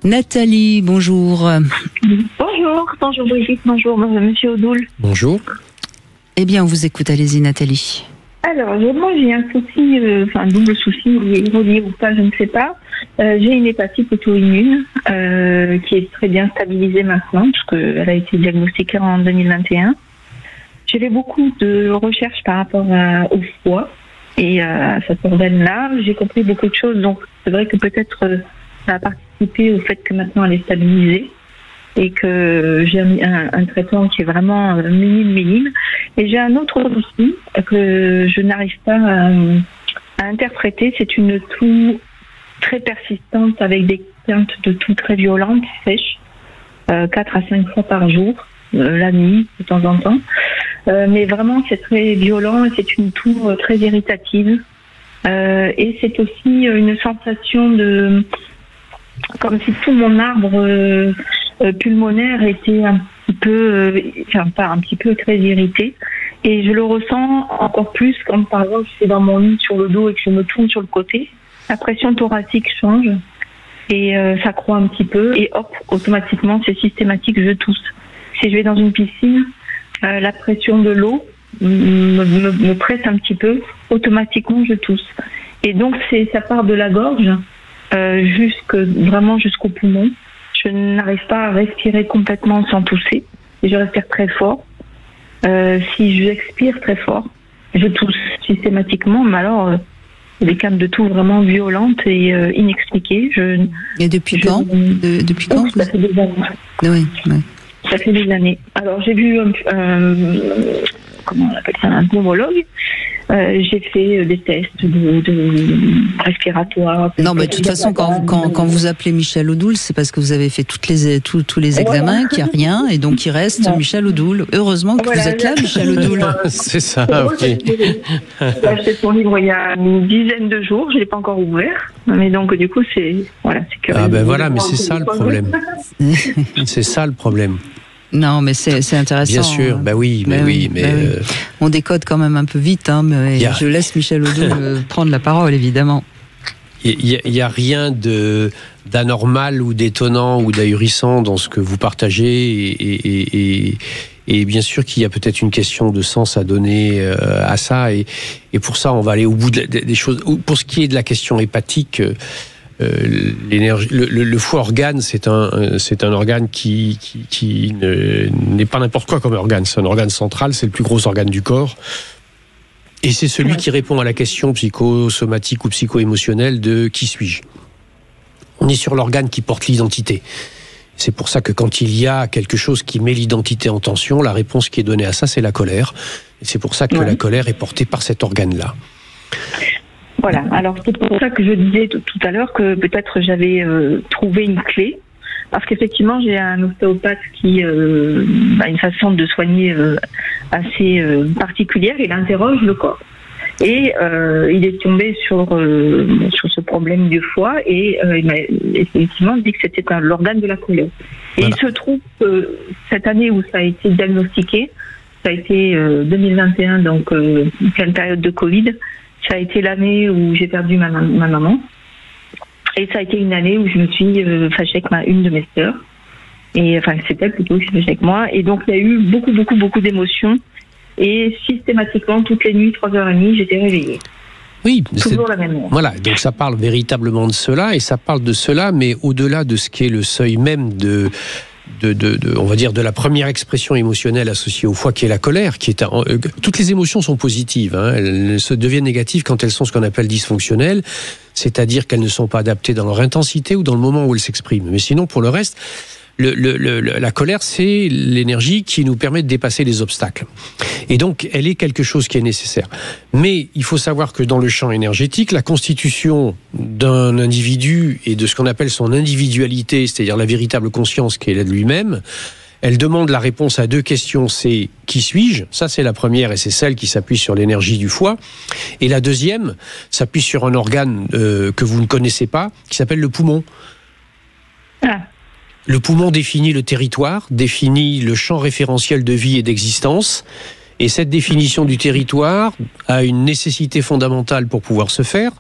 Nathalie, bonjour. Bonjour Brigitte, bonjour Monsieur Odoul. Bonjour. Eh bien, on vous écoute, allez-y Nathalie. Alors, moi j'ai un souci, un double souci, relié ou pas, je ne sais pas. J'ai une hépatite auto-immune qui est très bien stabilisée maintenant, parce qu'elle a été diagnostiquée en 2021. J'ai fait beaucoup de recherches par rapport au foie et à cette organe-là. J'ai compris beaucoup de choses, donc c'est vrai que peut-être ça a participé au fait que maintenant elle est stabilisée et que j'ai un traitement qui est vraiment minime. Et j'ai un autre souci que je n'arrive pas à interpréter. C'est une toux très persistante avec des quintes de toux très violentes, sèches, 4 à 5 fois par jour, la nuit de temps en temps. Mais vraiment c'est très violent et c'est une toux très irritative. Et c'est aussi une sensation de... comme si tout mon arbre pulmonaire était un petit peu, pas un petit peu, très irrité. Et je le ressens encore plus quand, par exemple, je suis dans mon lit sur le dos et que je me tourne sur le côté. La pression thoracique change et ça croît un petit peu. Et hop, automatiquement, c'est systématique, je tousse. Si je vais dans une piscine, la pression de l'eau me presse un petit peu. Automatiquement, je tousse. Et donc, ça part de la gorge vraiment jusqu'au poumon. Je n'arrive pas à respirer complètement sans tousser. Et je respire très fort. Si j'expire très fort, je tousse systématiquement. Mais alors, des quintes de toux vraiment violentes et inexpliquées. Et depuis quand Depuis quand Ça fait des années. Oui. Ça fait des années. Alors, j'ai vu comment on appelle ça, un pneumologue. J'ai fait des tests de respiratoires. Non, mais de toute façon, quand vous appelez Michel Odoul, c'est parce que vous avez fait tous les examens, qu'il n'y a rien, et donc il reste Michel Odoul. Heureusement que vous êtes là, Michel Odoul. C'est ça, ok. J'ai acheté son livre il y a une dizaine de jours, je ne l'ai pas encore ouvert. Mais donc, du coup, c'est curieux. Ah ben voilà, mais c'est ça le problème. C'est ça le problème. Non, mais c'est intéressant. Bien sûr, oui. On décode quand même un peu vite, mais je laisse Michel Odoul prendre la parole, évidemment. Il n'y a rien d'anormal ou d'étonnant ou d'ahurissant dans ce que vous partagez et bien sûr qu'il y a peut-être une question de sens à donner à ça et pour ça on va aller au bout des choses. Pour ce qui est de la question hépatique, le foie organe, c'est un organe qui n'est pas n'importe quoi comme organe. C'est un organe central, c'est le plus gros organe du corps. Et c'est celui qui répond à la question psychosomatique ou psycho-émotionnelle de qui suis-je. On est sur l'organe qui porte l'identité. C'est pour ça que quand il y a quelque chose qui met l'identité en tension, la réponse qui est donnée à ça, c'est la colère. Et c'est pour ça que la colère est portée par cet organe-là. Voilà, alors c'est pour ça que je disais tout à l'heure que peut-être j'avais trouvé une clé, parce qu'effectivement j'ai un ostéopathe qui a une façon de soigner assez particulière, il interroge le corps. Et il est tombé sur ce problème du foie et il m'a effectivement dit que c'était l'organe de la colère. Et voilà. Il se trouve que cette année où ça a été diagnostiqué, ça a été 2021, donc pleine période de Covid, ça a été l'année où j'ai perdu ma maman. Et ça a été une année où je me suis fâchée avec une de mes sœurs. Et enfin, c'est elle plutôt qui s'est fâchée avec moi. Et donc, il y a eu beaucoup d'émotions. Et systématiquement, toutes les nuits, 3h30, j'étais réveillée. Oui, toujours la même heure. Voilà, donc ça parle véritablement de cela. Et ça parle de cela, mais au-delà de ce qui est le seuil même on va dire de la première expression émotionnelle associée au foie qui est la colère, toutes les émotions sont positives, elles se deviennent négatives quand elles sont ce qu'on appelle dysfonctionnelles, c'est-à-dire qu'elles ne sont pas adaptées dans leur intensité ou dans le moment où elles s'expriment. Mais sinon, pour le reste, la colère, c'est l'énergie qui nous permet de dépasser les obstacles. Et donc, elle est quelque chose qui est nécessaire. Mais il faut savoir que dans le champ énergétique, la constitution d'un individu et de ce qu'on appelle son individualité, c'est-à-dire la véritable conscience qui est là de lui-même, elle demande la réponse à deux questions. C'est « qui suis-je ?» Ça, c'est la première et c'est celle qui s'appuie sur l'énergie du foie. Et la deuxième s'appuie sur un organe que vous ne connaissez pas, qui s'appelle le poumon. Le poumon définit le territoire, définit le champ référentiel de vie et d'existence. Et cette définition du territoire a une nécessité fondamentale pour pouvoir se faire,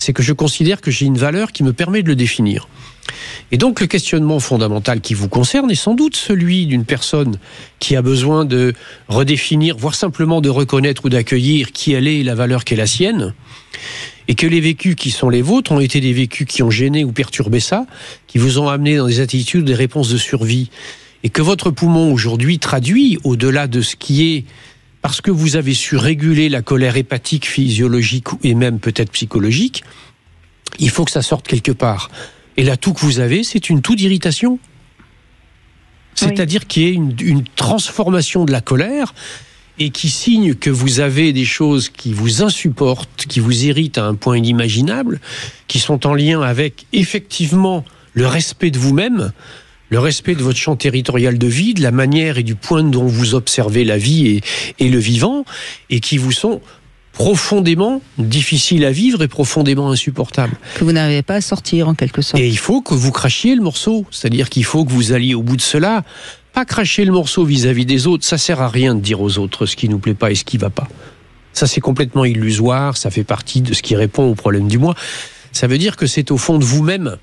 c'est que je considère que j'ai une valeur qui me permet de le définir. Et donc le questionnement fondamental qui vous concerne est sans doute celui d'une personne qui a besoin de redéfinir, voire simplement de reconnaître ou d'accueillir qui elle est et la valeur qui est la sienne, et que les vécus qui sont les vôtres ont été des vécus qui ont gêné ou perturbé ça, qui vous ont amené dans des attitudes, des réponses de survie, et que votre poumon aujourd'hui traduit au-delà de ce qui est, parce que vous avez su réguler la colère hépatique, physiologique et même peut-être psychologique, il faut que ça sorte quelque part. Et la toux que vous avez, c'est une toux d'irritation. C'est-à-dire qu'il y a une transformation de la colère et qui signe que vous avez des choses qui vous insupportent, qui vous irritent à un point inimaginable, qui sont en lien avec effectivement le respect de vous-même, le respect de votre champ territorial de vie, de la manière et du point dont vous observez la vie et le vivant, et qui vous sont profondément difficile à vivre et profondément insupportable. Que vous n'arrivez pas à sortir en quelque sorte. Et il faut que vous crachiez le morceau, c'est-à-dire qu'il faut que vous alliez au bout de cela, pas cracher le morceau vis-à-vis des autres, ça sert à rien de dire aux autres ce qui nous plaît pas et ce qui va pas. Ça c'est complètement illusoire, ça fait partie de ce qui répond au problème du moi. Ça veut dire que c'est au fond de vous-même.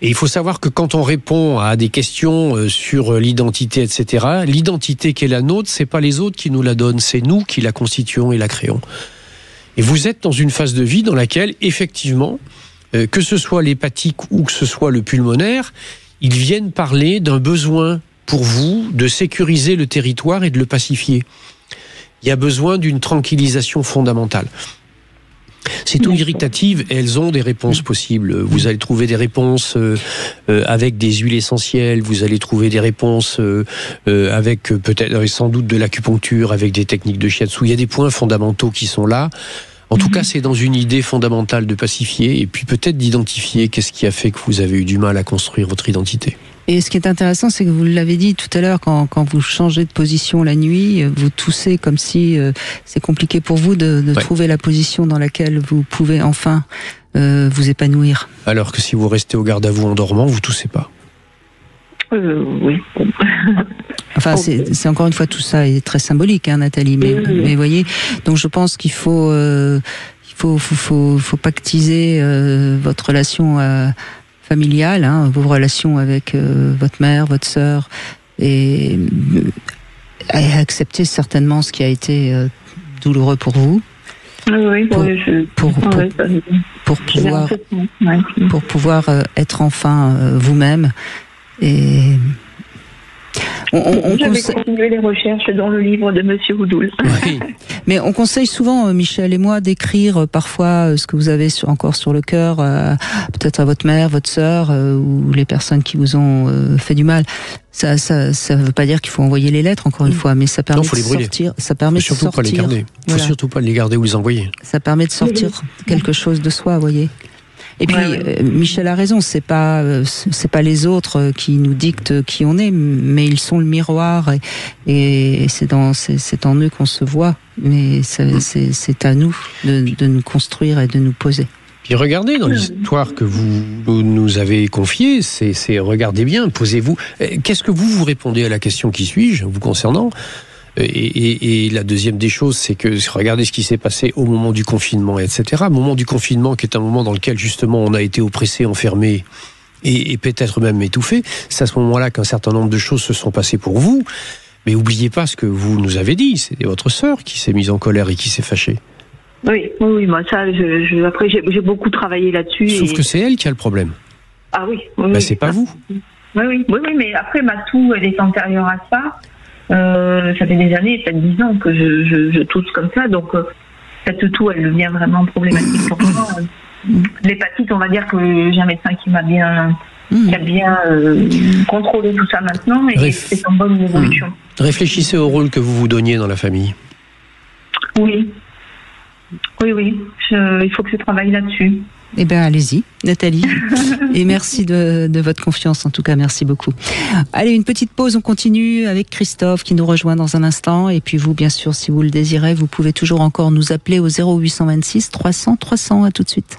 Et il faut savoir que quand on répond à des questions sur l'identité, etc., l'identité qui est la nôtre, c'est pas les autres qui nous la donnent, c'est nous qui la constituons et la créons. Et vous êtes dans une phase de vie dans laquelle, effectivement, que ce soit l'hépatique ou que ce soit le pulmonaire, ils viennent parler d'un besoin pour vous de sécuriser le territoire et de le pacifier. Il y a besoin d'une tranquillisation fondamentale. Ces toux irritatives, elles ont des réponses possibles. Vous allez trouver des réponses avec des huiles essentielles, vous allez trouver des réponses avec peut-être sans doute de l'acupuncture, avec des techniques de shiatsu. Il y a des points fondamentaux qui sont là. En tout cas, c'est dans une idée fondamentale de pacifier et puis peut-être d'identifier qu'est-ce qui a fait que vous avez eu du mal à construire votre identité. Et ce qui est intéressant, c'est que vous l'avez dit tout à l'heure, quand vous changez de position la nuit, vous toussez comme si c'est compliqué pour vous de trouver la position dans laquelle vous pouvez enfin vous épanouir. Alors que si vous restez au garde à vous en dormant, vous toussez pas. Oui. Enfin, c'est encore une fois, tout ça est très symbolique, hein, Nathalie. Mais voyez, donc je pense qu'il faut pactiser votre relation familiale, hein, vos relations avec votre mère, votre sœur, et accepter certainement ce qui a été douloureux pour vous. Pour pouvoir être enfin vous-même. Et je vais continuer les recherches dans le livre de Monsieur Oudoul. Oui. Mais on conseille souvent, Michel et moi, d'écrire parfois ce que vous avez encore sur le cœur, peut-être à votre mère, votre sœur, ou les personnes qui vous ont fait du mal. Ça veut pas dire qu'il faut envoyer les lettres, encore une fois, mais ça permet de sortir. Ça permet de sortir. Pas les garder. Il faut surtout pas les garder ou les envoyer. Ça permet de sortir quelque chose de soi, vous voyez. Et puis, Michel a raison, c'est pas les autres qui nous dictent qui on est, mais ils sont le miroir et c'est en eux qu'on se voit. Mais c'est à nous de nous construire et de nous poser. Puis regardez dans l'histoire que vous nous avez confiée, regardez bien, posez-vous. Qu'est-ce que vous répondez à la question qui suis-je vous concernant ? Et la deuxième des choses, c'est que regardez ce qui s'est passé au moment du confinement, etc. Au moment du confinement, qui est un moment dans lequel justement on a été oppressé, enfermé et peut-être même étouffé. C'est à ce moment-là qu'un certain nombre de choses se sont passées pour vous. Mais n'oubliez pas ce que vous nous avez dit. C'était votre sœur qui s'est mise en colère et qui s'est fâchée. Oui, moi ça, après j'ai beaucoup travaillé là-dessus. Sauf que c'est elle qui a le problème. Ah oui. C'est pas vous. Oui, mais après ma toux, elle est antérieure à ça. Ça fait des années, peut-être 10 ans que je tousse comme ça, donc cette toux, elle devient vraiment problématique pour moi. L'hépatite, on va dire que j'ai un médecin qui m'a bien contrôlé tout ça maintenant, et c'est en bonne évolution. Réfléchissez au rôle que vous vous donniez dans la famille. Oui. Il faut que je travaille là-dessus. Eh bien, allez-y, Nathalie. Et merci de votre confiance, en tout cas, merci beaucoup. Allez, une petite pause, on continue avec Christophe qui nous rejoint dans un instant. Et puis vous, bien sûr, si vous le désirez, vous pouvez toujours encore nous appeler au 0826 300 300. À tout de suite.